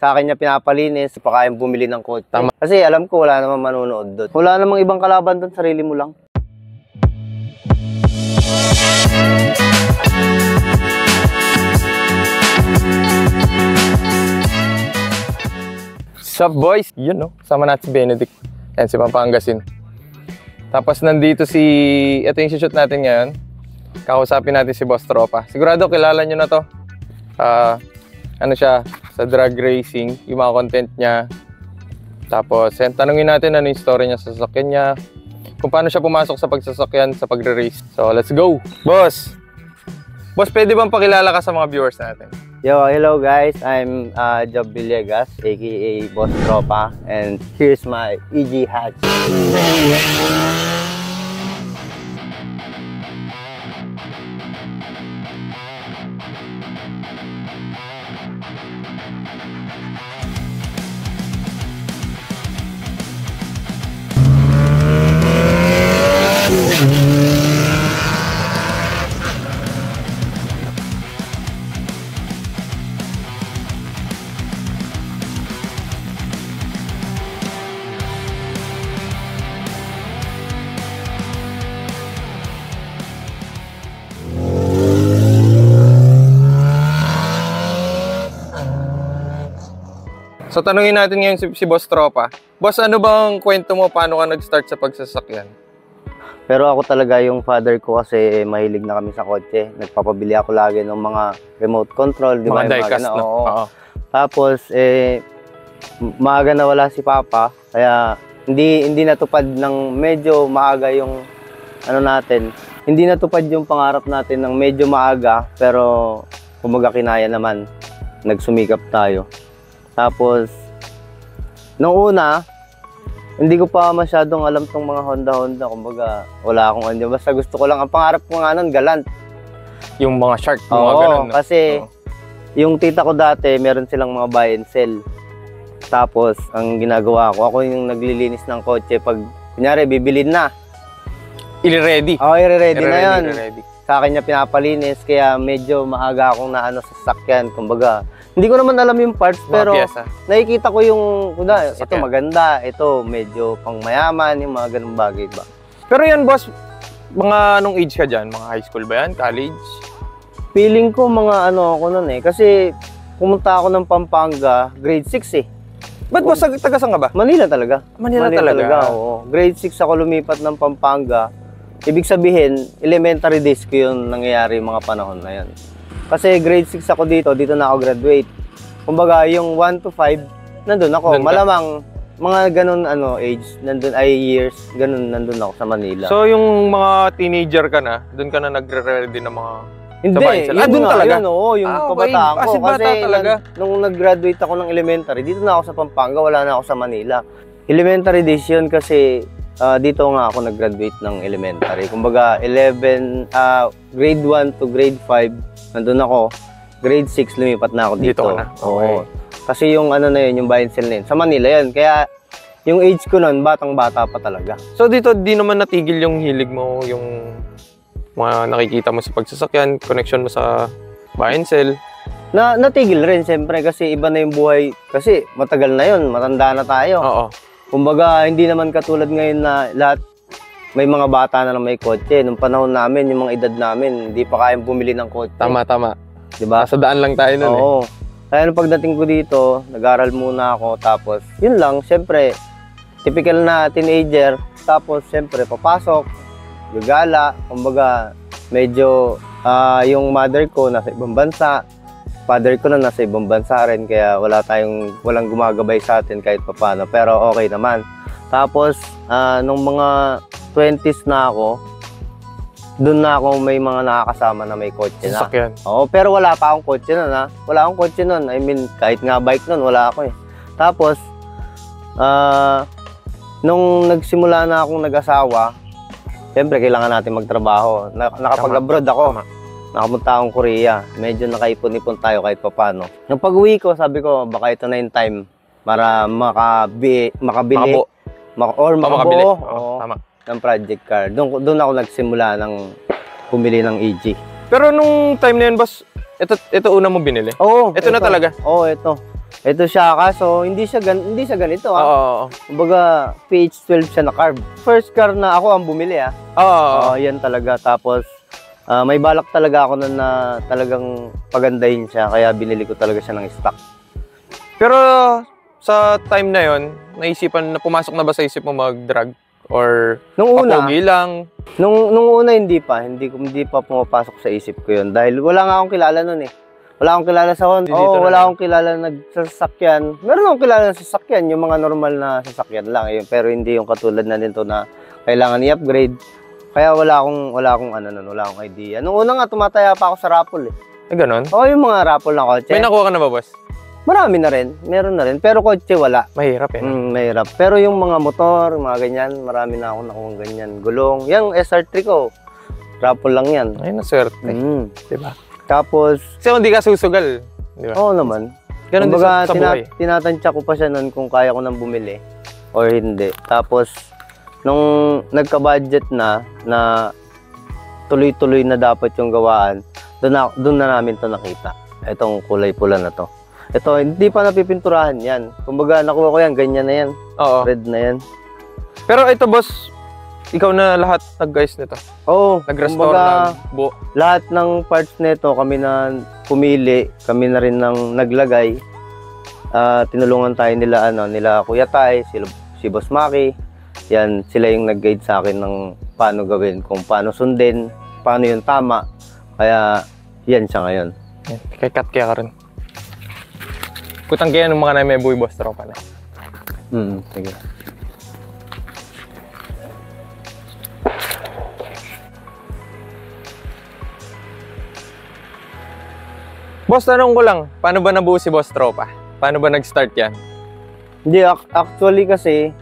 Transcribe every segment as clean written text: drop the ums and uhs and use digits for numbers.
Sa akin niya pinapalinis, pa kayang bumili ng kotse. Tama. Kasi alam ko wala namang manonood doon. Wala namang ibang kalaban doon, sarili mo lang. Sup boys? Yun no, sama natin si Benedict. Yan, si Pampangasin. Tapos nandito ito yung shoot natin ngayon. Kausapin natin si Boss Tropa. Sigurado kilala nyo na to. Ano siya, sa drag racing, yung mga content niya. Tapos, tanungin natin ano yung story niya sa sasakyan niya. Kung paano siya pumasok sa pagsasakyan, sa pagre-race. So, let's go! Boss! Boss, pwede bang pakilala ka sa mga viewers natin? Yo, hello guys. I'm Job Villegas, aka Boss Tropa. And here's my EG hat. So, tanungin natin ngayon si Boss Tropa. Boss, ano bang kwento mo? Paano ka nag-start sa pagsasakyan? Pero ako talaga yung father ko kasi mahilig na kami sa kotse. Nagpapabili ako lagi ng mga remote control. Di ba? Mga diecast, no? Oo. Tapos, maaga na wala si Papa. Kaya, hindi natupad ng medyo maaga yung ano natin. Hindi natupad yung pangarap natin ng medyo maaga. Pero, kumaga kinaya naman. Nagsumikap tayo. Tapos, nung una, hindi ko pa masyadong alam tong mga Honda. Kumbaga, wala akong ano. Basta gusto ko lang, ang pangarap ko nga nun, Galant. Yung mga shark, yung mga ganun. No? Kasi, yung tita ko dati, meron silang mga buy and sell. Tapos, ang ginagawa ko, ako yung naglilinis ng kotse. Pag, kunyari, bibilin na. I-ready. Oo, i-ready na yun. I-ready. Sa akin niya pinapalinis, kaya medyo maaga akong naano sa sasakyan. Kumbaga, hindi ko naman alam yung parts, pero nakikita ko yung, ito maganda, ito medyo pang mayaman, yung mga ganung bagay ba. Pero yan, boss, mga anong age ka dyan? Mga high school ba yan? College? Feeling ko mga ano ako nun kasi pumunta ako ng Pampanga, grade 6 eh. Ba't boss, taga saan ka ba? Manila talaga. Manila talaga? Oo. Grade 6 ako lumipat ng Pampanga. Ibig sabihin, elementary days ko yun nangyayari mga panahon na yun. Kasi grade 6 ako dito na ako graduate. Kumbaga, yung 1 to 5, nandun ako. Malamang, mga ganun age, nandun ay years, ganun nandun ako sa Manila. So, yung mga teenager ka na, dun ka na nagre-ready ng mga... Hindi, doon talaga? Yun, oo, yung kabataan ko. Kasi talaga. Nung nag-graduate ako ng elementary, dito na ako sa Pampanga, wala na ako sa Manila. Elementary days yun kasi dito nga ako nag-graduate ng elementary. Kumbaga, grade 1 to grade 5, nandun ako. Grade 6, lumipat na ako dito. Dito ka na? Okay. Oo. Kasi yung ano na yun, yung buy and sell na yun, sa Manila yun. Kaya, yung age ko nun, batang-bata pa talaga. So dito, di naman natigil yung hilig mo, yung mga nakikita mo sa pagsasakyan, connection mo sa buy and sell? Natigil rin, siyempre, kasi iba na yung buhay. Kasi matagal na yun, matanda na tayo. Oo. Kumbaga, hindi naman katulad ngayon na lahat may mga bata na may kotse. Nung panahon namin, yung mga edad namin, hindi pa kayang bumili ng kotse. Tama. Diba? Sa daan lang tayo nun. Oo. Kaya nung pagdating ko dito, nag-aral muna ako. Tapos, yun lang, siyempre, typical na teenager. Tapos, siyempre, papasok, gagala. Kumbaga, medyo yung mother ko nasa ibang bansa. Father ko na nasa ibang bansa rin. Kaya walang gumagabay sa atin kahit papano. Pero okay naman. Tapos, nung mga 20s na ako, doon na ako may mga nakakasama na may kotse na. Sasakyan. Oo, pero wala pa akong kotse nun ha. Wala akong kotse nun. I mean, kahit nga bike nun, wala ako eh. Tapos, nung nagsimula na akong nag-asawa, siyempre kailangan natin magtrabaho. Nakapag-abroad ako. Nakapunta akong Korea. Medyo nakaipon-ipon tayo kahit papano. Nung pag-uwi ko, sabi ko, baka ito na yung time para makabili. Makabili. Oo, tama. Ng project car. Doon ako nagsimula ng bumili ng EG. Pero nung time na yun, boss, ito una mo binili? Oo. Ito na talaga? Oo, ito. Ito siya, kaso hindi siya ganito, ah. Oo. Kumbaga, PH12 siya na carb. First car na ako ang bumili, ah. Oo. Yan talaga. Tapos, may balak talaga ako na talagang pagandahin siya. Kaya binili ko talaga siya ng stock. Pero sa time na yon, naisipan na pumasok na ba sa isip mo mag-drug? Or Nung una, papogi lang? nung una hindi pa pumapasok sa isip ko yun. Dahil wala nga akong kilala nun eh. Wala akong kilala sa Honda. Wala akong kilala na nagsasakyan. Meron akong kilala na sasakyan, yung mga normal na sasakyan lang. Eh. Pero hindi yung katulad na nito na kailangan i-upgrade. Kaya wala akong idea. Nung una nga, tumataya pa ako sa raffle eh. Ganon? Yung mga raffle na kotse. May nakuha ka na ba, boss? Marami na rin. Meron na rin. Pero kotse wala. Mahirap eh. Mahirap. Pero yung mga motor, mga ganyan, marami na ako nakuha ganyan. Gulong. Yung SR3 ko, raffle lang yan. Ay, naswerte. Diba? Tapos, kasi hindi ka susugal. Diba? oo naman. Ganun din sa buhay. Tinatansya ko pa siya nun kung kaya ko nang bumili or hindi. Tapos, nung nagka-budget na tuloy-tuloy na dapat yung gawaan, doon na namin to nakita. Itong kulay pula na to. Ito, hindi pa napipinturahan yan. Kumbaga, nakuha ko yan, ganyan na yan. Oo. Red na yan. Pero ito, boss, ikaw na lahat nag-guys nito. Oo. Nag-restore ng buo. Lahat ng parts nito, kami na pumili, kami na rin nang naglagay. Tinulungan tayo nila Kuya Tay, si Boss Maki. Yan, sila yung nag-guide sa akin ng paano gawin, kung paano sundin, paano yung tama. Kaya, yan siya ngayon. Kay cut kaya ka rin. Kutang kaya ng mga may buhay, boss, tropa na. Sige. Boss, tanong ko lang, paano ba nabuo si Boss Tropa? Paano ba nag-start yan? Hindi, actually kasi,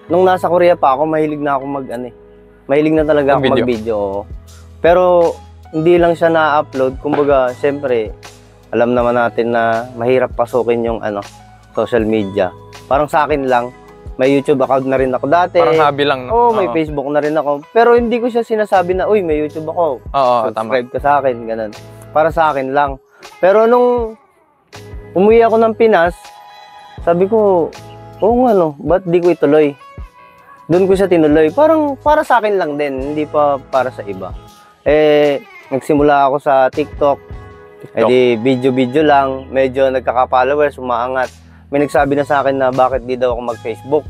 nung nasa Korea pa ako, mahilig na ako mahilig na talaga ako mag-video. Pero, hindi lang siya na-upload. Kumbaga, siyempre, alam naman natin na mahirap pasukin yung social media. Parang sa akin lang, may YouTube account na rin ako dati. Parang hobby lang, no? Oo, may Facebook na rin ako. Pero hindi ko siya sinasabi na, uy, may YouTube ako. Oo, subscribe ka sa akin, ganun. Para sa akin lang. Pero nung umuwi ako ng Pinas, sabi ko, oo nga no, ba't di ko ituloy? Doon ko siya tinuloy. Parang para sa akin lang din, hindi pa para sa iba. Nagsimula ako sa TikTok. Di video-video lang, medyo nagkaka-followers, umaangat. May nagsabi na sa akin na bakit di daw ako mag-Facebook.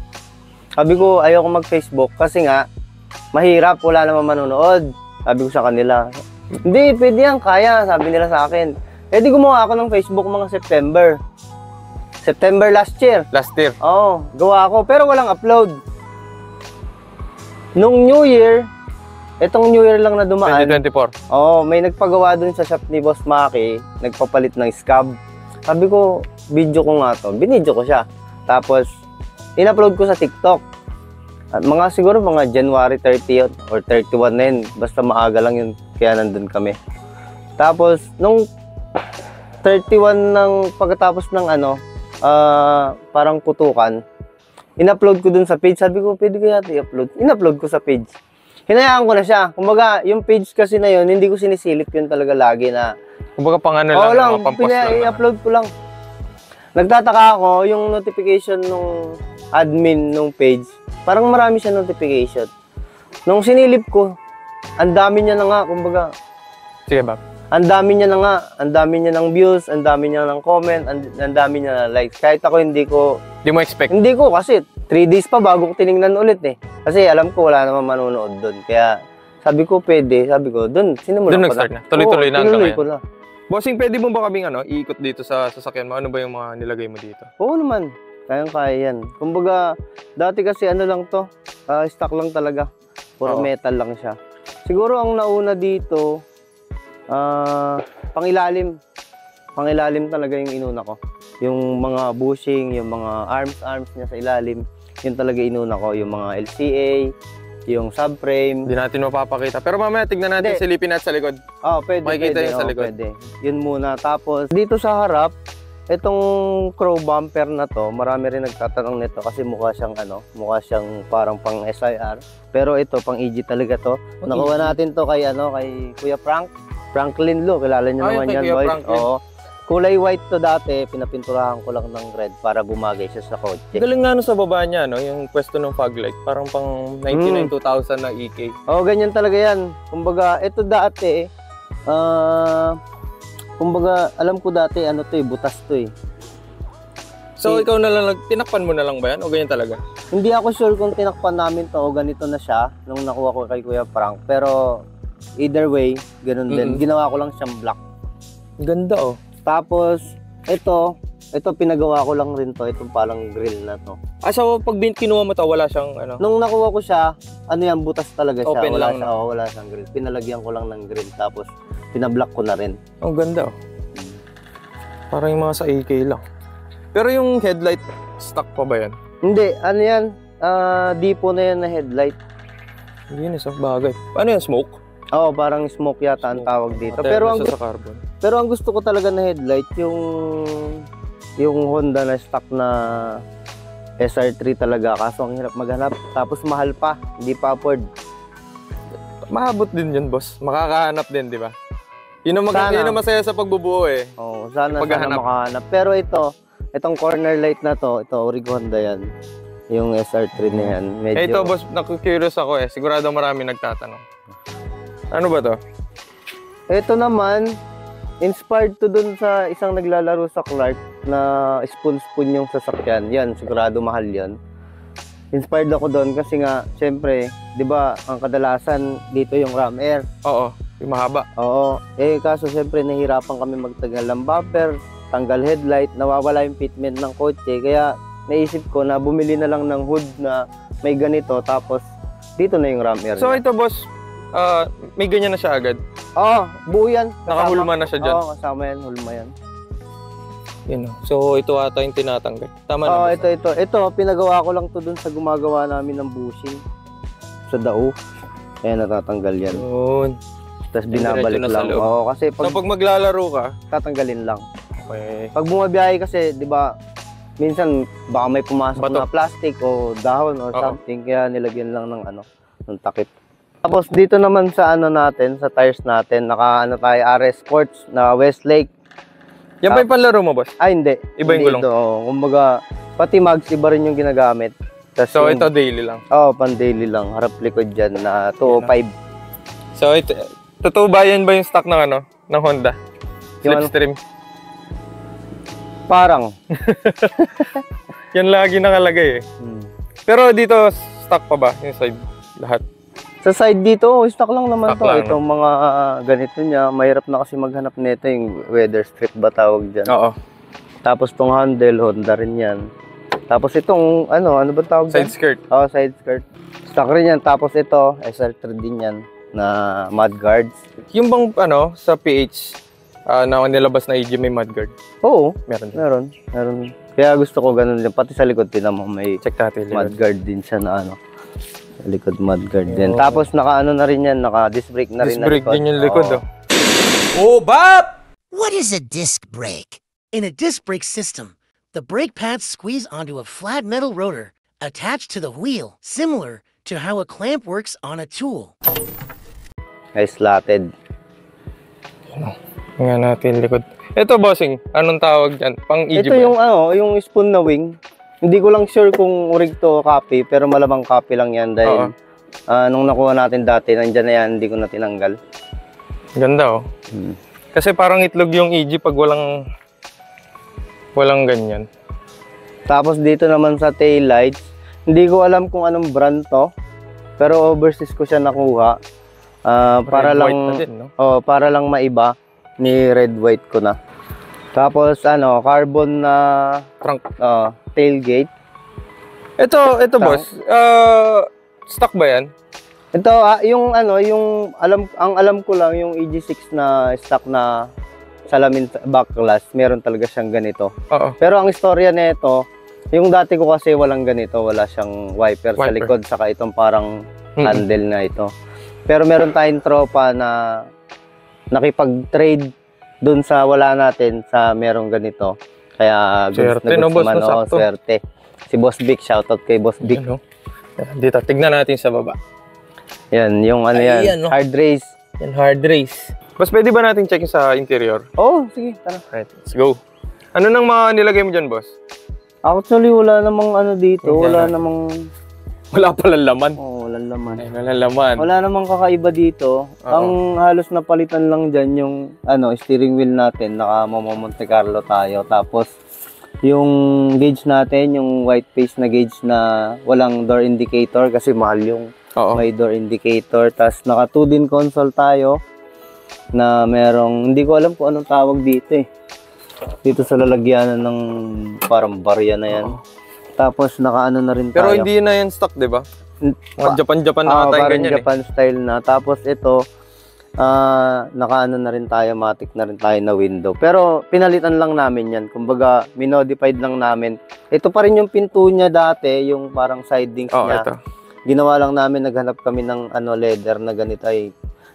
Sabi ko, ayoko mag-Facebook kasi nga, mahirap, wala naman manonood. Sabi ko sa kanila, hindi, pwede yan, kaya, sabi nila sa akin. Di gumawa ako ng Facebook mga September last year. Last year? Oo, gawa ako, pero walang upload. Nung New Year, itong New Year lang na dumaan. 2024? Oo, may nagpagawa dun sa shop ni Boss Maki, nagpapalit ng scab. Sabi ko, video ko nga to. Binidyo ko siya. Tapos, in-upload ko sa TikTok. At siguro mga January 30 or 31 na yun. Basta maaga lang yun, kaya nandun kami. Tapos, nung 31 ng pagkatapos ng parang putukan, in-upload ko dun sa page. Sabi ko, pwede kaya i-upload. In-upload ko sa page. Hinayaan ko na siya. Kumbaga, yung page kasi na yun, hindi ko sinisilip yun talaga lagi na... Kumbaga pang lang, mga pampost lang. I-upload ko lang. Nagtataka ako, yung notification nung admin nung page, parang marami siya notification. Nung sinilip ko, ang dami niya na nga, kumbaga... Sige, Bob. Ang dami niya na nga, ang dami niya ng views, ang dami niya ng comment, ang dami niya na likes. Kahit ako hindi ko... Hindi mo expect? Hindi ko kasi 3 days pa bago ko tiningnan ulit eh. Kasi alam ko wala naman manonood doon. Kaya sabi ko pwede, sabi ko doon, sinimula ko na. Doon nag-start na? Tuloy-tuloy na hanggang ngayon? Ko na. Bossing, pwede mo ba kaming iikot dito sa sasakyan mo? Ano ba yung mga nilagay mo dito? Oo naman, kayang-kaya yan. Kumbaga, dati kasi lang to, stock lang talaga. Puro metal lang siya. Siguro ang nauna dito, pangilalim. Pangilalim talaga yung inuna ko. Yung mga bushing, yung mga arms niya sa ilalim, yun talaga inuna ko. Yung mga LCA, yung subframe. Hindi natin mapapakita. Pero mamaya tignan natin, silipin natin sa likod. Pwede. Makikita yun sa likod. Pwede. Yun muna. Tapos, dito sa harap, itong crow bumper na to, marami rin nagtatanong nito kasi mukha siyang parang pang SIR. Pero ito, pang EG talaga to. Nakuha natin to kay Kuya Franklin Lo. Kilala niyo naman yan, boys. Oo. Kulay white to dati, pinapinturahan ko lang ng red para bumagay siya sa kotse. Galing nga no sa baba niya, no? Yung pwesto ng fog light. Parang pang 99, 2000 na EK. Oo, ganyan talaga yan. Kumbaga, ito dati, kumbaga, alam ko dati, ano to butas to So, ikaw na lang, tinakpan mo na lang ba yan? O ganyan talaga? Hindi ako sure kung tinakpan namin to o ganito na siya nung nakuha ko kay Kuya Frank. Pero, either way, ganun din. Ginawa ko lang siyang black. Ganda, oh. Tapos, ito pinagawa ko lang rin to. Itong palang grill na to. So, pag kinuha mo to, wala siyang, ano? Nung nakuha ko siya, ano yan, butas talaga siya. Open wala lang, siya, wala siyang grill. Pinalagyan ko lang ng grill. Tapos, pinablock ko na rin. Ang ganda, oh. Parang yung mga sa AK lang. Pero yung headlight, stock pa ba yan? Hindi, ano yan? Dipo na yan na headlight. Hindi na sa bagay. Paano yan, smoke? Oo, parang smoke yata ang tawag dito. Pero ang, sa carbon. pero ang gusto ko talaga na headlight, yung Honda na stock na SR3 talaga. Kaso ang hirap maghanap. Tapos mahal pa, hindi pa afford. Mahabot din yun, boss. Makakahanap din, di ba? Yun ang masaya sa pagbubuo eh. Oo, sana makahanap. Pero itong corner light na to, ito Orig Honda yan. Yung SR3 na yan. Medyo... Ito boss, naku-curious ako eh. Sigurado marami nagtatanong. Ano ba to? Ito naman, inspired to dun sa isang naglalaro sa Clark na spoon yung sasakyan. Yan, sigurado mahal yan. Inspired ako doon kasi nga, syempre, di ba, ang kadalasan dito yung ram air. Oo, yung mahaba. Oo. Kaso syempre, nahihirapan kami magtagal ng bumper, tanggal headlight, nawawala yung fitment ng kotse. Kaya naisip ko na bumili na lang ng hood na may ganito, tapos dito na yung ram air. So ito boss, may ganyan na siya agad? Oo, buo yan. Nakahulma na siya dyan? Oo, kasama yan, hulma yan. Yun. So ito ata yung tinatanggal. Tama na ba? Ito, pinagawa ko lang to dun sa gumagawa namin ng bushing sa dao. Kaya natatanggal yan. Yun. Tapos binabalik lang. Oo, kasi pag maglalaro ka, tatanggalin lang. Okay. Pag bumabiyahe kasi, di ba, minsan baka may pumasok na plastic o dahon o something, kaya nilagyan lang ng takip. Tapos dito naman sa natin, sa tires natin, tayo RS Sports na Westlake. Yan ba yung panlaro mo, boss? Hindi. Iba yung gulong? Kumbaga, pati mags, iba rin yung ginagamit. So ito daily lang? Oo, pan daily lang. Harap likod dyan na 205. So ito, totoo ba yan ba yung stock ng ng Honda? Slipstream? Parang. Yan lagi nakalagay eh. Pero dito, stock pa ba yung side? Lahat? Sa side dito, stock lang naman stock to. Itong mga ganito niya, mahirap na kasi maghanap nito, yung weather strip ba tawag dyan. Oo. Tapos itong handle, Honda rin yan. Tapos itong, ano ba tawag dyan? Side skirt. Oo, side skirt. Stock rin yan. Tapos ito, SR3 din yan, na mudguards. Yung bang, sa PH, na nilabas na EG may mudguard? Oo. Meron din. Meron. Kaya gusto ko ganun din. Pati sa likod din naman may check natin mudguard din siya na sa likod mudguard din. Tapos naka na rin yan, naka disc brake na rin na likod. Disc brake din yung likod Oh, Bob! What is a disc brake? In a disc brake system, the brake pads squeeze onto a flat metal rotor attached to the wheel, similar to how a clamp works on a tool. Ay, slotted. Nga natin likod. Ito, bossing, anong tawag dyan? Pang EG ito yung spoon na wing. Hindi ko lang sure kung urig to copy, pero malamang copy lang yan dahil nung nakuha natin dati, nandyan na yan, hindi ko na tinanggal. Ganda Kasi parang itlog yung EG pag walang ganyan. Tapos dito naman sa tail lights, hindi ko alam kung anong brand to, pero overseas ko siya nakuha. Para lang din, no? Para lang maiba, ni red white ko na. Tapos carbon na trunk, tailgate. Ito boss. Stock ba 'yan? Ito yung ang alam ko lang yung EG6 na stock na salamin back glass, meron talaga siyang ganito. Pero ang istorya nito, yung dati ko kasi walang ganito, wala siyang wiper. Sa likod, saka itong parang handle na ito. Pero meron tayong tropa na nakipag-trade dun sa wala natin sa merong ganito. Kaya swerte, swerte. Si Boss Vic, shoutout kay Boss Vic. Dito, tignan natin sa baba. Yan, yung hard race. Yan, hard race. Boss, pwede ba natin check sa interior? Oo, sige, tara. Right, let's go. Ano nang mga nilagay mo dyan, boss? Actually, wala namang ano dito. Yan, Wala yan. namang... Wala palang laman. Oo, walang laman. Ay, walang laman. Wala namang kakaiba dito. Oo. Ang halos napalitan lang dyan yung steering wheel natin. Naka Monte Carlo tayo. Tapos, yung gauge natin, yung white face na gauge na walang door indicator kasi mahal yung Oo. may door indicator. Tapos, naka 2-din console tayo na merong, hindi ko alam kung anong tawag dito eh. Dito sa lalagyanan ng parang barya na yan. Oo. Tapos naka na rin Pero tayo. hindi na yan stock, di ba? Mga Japan-Japan na tayo parang ganyan eh. Japan style na. Tapos ito, naka na rin tayo, matic na rin tayo na window. Pero pinalitan lang namin yan. Kumbaga, minodified lang namin. Ito pa rin yung pinto niya dati, yung parang sidings Oo, niya. ito. Ginawa lang namin, naghanap kami ng leather na ganito ay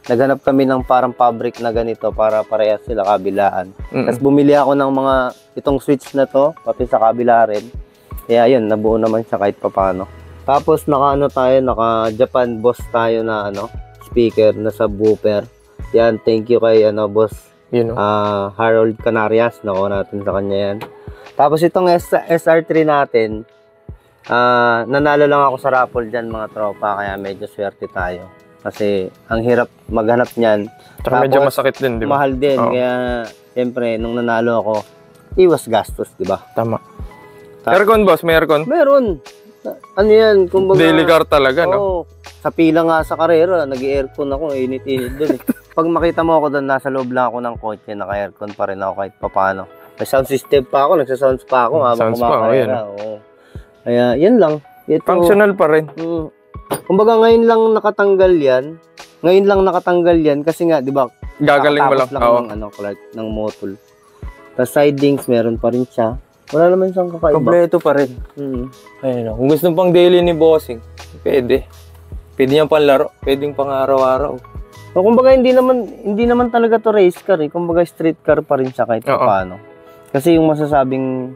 naghanap kami ng parang fabric na ganito para parehas sila kabilaan. Tapos bumili ako ng mga itong switch na to, pati sa kabila rin. Kaya yun, nabuo naman siya kahit papano. Tapos naka Japan Boss tayo na speaker na subwoofer. Yan, thank you kay boss You know. Harold Canarias, nakuha natin sa kanya yan. Tapos itong SR3 natin, nanalo lang ako sa raffle dyan mga tropa, kaya medyo swerte tayo. Kasi ang hirap maghanap niyan. Tsaka medyo Tapos, masakit din, di ba? mahal din, Oo. kaya siyempre nung nanalo ako, iwas gastos, di ba? Tama. Aircon, boss? May aircon? Meron. Ano yan, kumbaga... Daily car talaga, no? Oo. Sa pila nga sa karera, nag-aircon ako, init-init dun eh. Pag makita mo ako doon, nasa loob lang ako ng kotse, naka-aircon pa rin ako kahit papano. May sound system pa ako, nagsa-sounds pa ako habang Sounds pa, kumakarera. Oo. Kaya, yan lang. Ito, Functional pa rin. Kumbaga ngayon lang nakatanggal yan. Ngayon lang nakatanggal yan kasi nga, di ba, Gagaling mo lang. kakatapos lang ng, Clark, ng motol. Tapos sidings, meron pa rin siya. Wala naman siyang kakaiba. Kompleto pa rin. Ayun, kung gusto pang daily ni bossing, pwede. Pwede niyang panlaro, pwedeng pang araw-araw. So, kumbaga hindi naman talaga to race car eh. Kumbaga street car pa rin siya kahit paano. Kasi yung masasabing,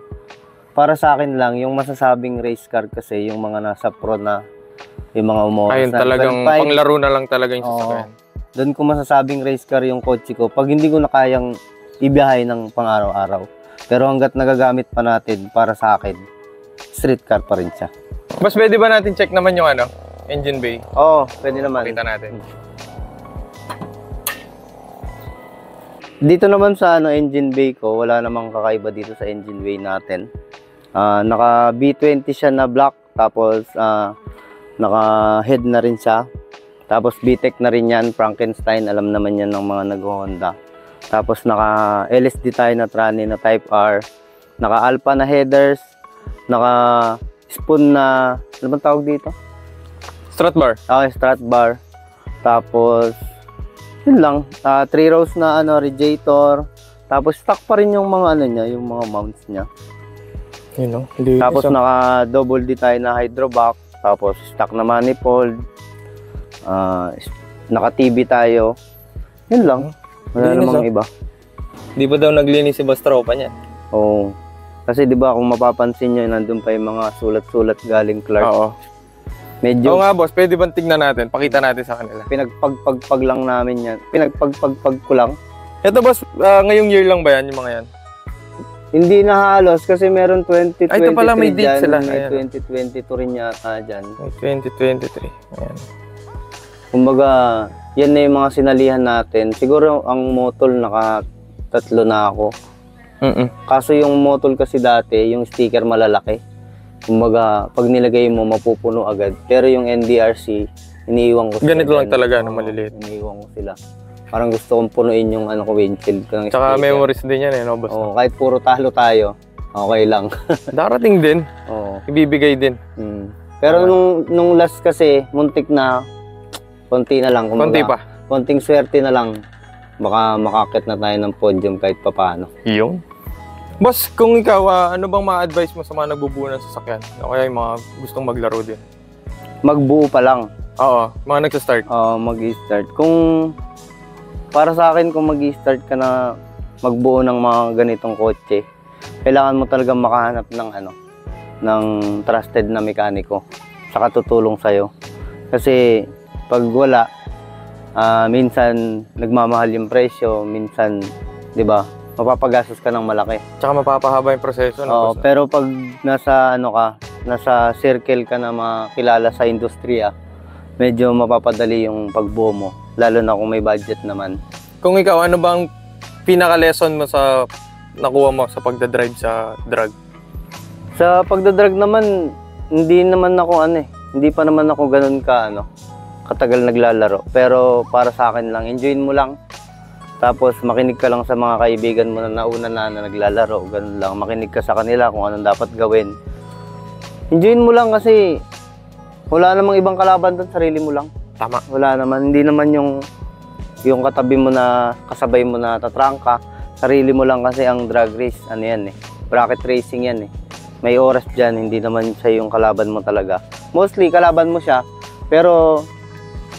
para sa akin lang, yung masasabing race car kasi yung mga nasa pro na, yung mga umoras Ayun, na. talagang panglaro na lang talaga yung sasakyan. Doon ko masasabing race car yung kotse ko pag hindi ko na kayang ibiyahe ng pang araw-araw. Pero hanggat nagagamit pa natin para sa akin, street car pa rin siya. Mas pwede ba natin check naman yung engine bay? Oo, pwede naman. Pakita natin. Dito naman sa engine bay ko, wala namang kakaiba dito sa engine bay natin. Naka B20 siya na black, tapos naka head na rin siya. Tapos VTEC na rin yan, Frankenstein, alam naman yan ng mga nag-Honda. Tapos naka LSD tayo na tranny na Type R. Naka Alpha na headers. Naka spoon na, ano bang tawag dito? Strut bar. Strut bar. Tapos, yun lang. 3 rows na radiator. Tapos stock pa rin yung mga niya, yung mga mounts niya. Yun, Tapos naka double D tayo na hydrovac. Tapos stock na manifold. Naka TV tayo. Yun lang. Wala namang iba. Di ba daw naglinis si Boss Tropa niya? Oo. Kasi di ba kung mapapansin nyo, nandun pa yung mga sulat-sulat galing Clark. Oo. Medyo Oo nga, boss. Pwede bang tignan natin? Pakita natin sa kanila. pinagpagpagpag lang namin yan. Pinagpagpagpag ko lang. Ito, boss. Ngayong year lang ba yan, yung mga yan? Hindi na halos kasi meron 2023 Ay, ito pala, may date dyan, sila. may Ayan. 2022 rin yata dyan. 2023. Ayan. Kumbaga, yan na yung mga sinalihan natin. Siguro ang motol naka-3 na ako. Kaso yung motol kasi dati, yung sticker malalaki. Kumbaga, pag nilagay mo, mapupuno agad. Pero yung NDRC, iniiwan ko sila. Ganito lang dyan. talaga, Oo, maliliit. Iniiwan ko sila. Parang gusto kong punuin yung windshield ko ng Tsaka sticker. memories din yan, no, boss? Oo, kahit puro talo tayo, okay lang. Darating din. Oo. Ibibigay din. Pero nung last kasi, muntik na, konti na lang. Kumbaga, Konti pa. Konting swerte na lang. Baka makakit na tayo ng podium kahit papaano. Yung? Boss, kung ikaw, ano bang ma-advise mo sa mga nagbubuo ng sasakyan? O kaya yung mga gustong maglaro din? Magbuo pa lang. Oo, mga nagsa-start. Mag-i-start. Para sa akin, kung mag-i-start ka na magbuo ng mga ganitong kotse, kailangan mo talagang makahanap ng trusted na mekaniko sa katutulong sa'yo. Kasi pag wala, Minsan nagmamahal yung presyo, minsan, 'di ba? Mapapagastos ka ng malaki. Tsaka mapapahaba yung proseso, no? Oo, boss? pero pag nasa circle ka na makilala sa industriya, medyo mapapadali yung pagbuo mo, lalo na kung may budget naman. Kung ikaw, ano bang pinaka-lesson mo sa nakuha mo sa pagdadrive sa drug? Sa pagdadrag naman, hindi pa naman ako ganun katagal naglalaro. Pero para sa akin lang, enjoyin mo lang. Tapos makinig ka lang sa mga kaibigan mo na nauna na naglalaro, ganun lang. Makinig ka sa kanila kung anong dapat gawin. Enjoyin mo lang kasi wala namang ibang kalaban doon, sarili mo lang. Tama. Wala naman, hindi naman yung katabi mo na kasabay mo na tatrangka. Sarili mo lang kasi ang drag race, bracket racing yan eh. May oras dyan, hindi naman siya yung kalaban mo talaga. Mostly, kalaban mo siya, pero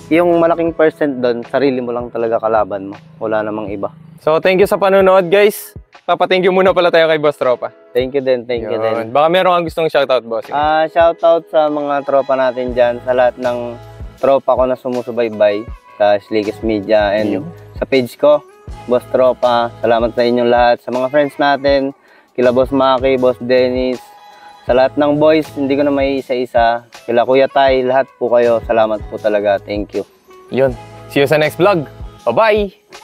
yung malaking percent doon, sarili mo lang talaga kalaban mo. Wala namang iba. So, thank you sa panonood, guys. Papa-thank you muna pala tayo kay Boss Tropa. Thank you din, thank you din. Baka meron kang gustong shoutout, boss. Shoutout sa mga tropa natin dyan, sa lahat ng tropa ko na sumusubaybay sa Slickest Media and sa page ko, Boss Tropa. Salamat sa inyong lahat. Sa mga friends natin, kila Boss Maki, Boss Dennis, sa lahat ng boys, hindi ko na may isa-isa. Kila Kuya Tay, lahat po kayo. Salamat po talaga. Thank you. Yun. See you sa next vlog. Bye-bye!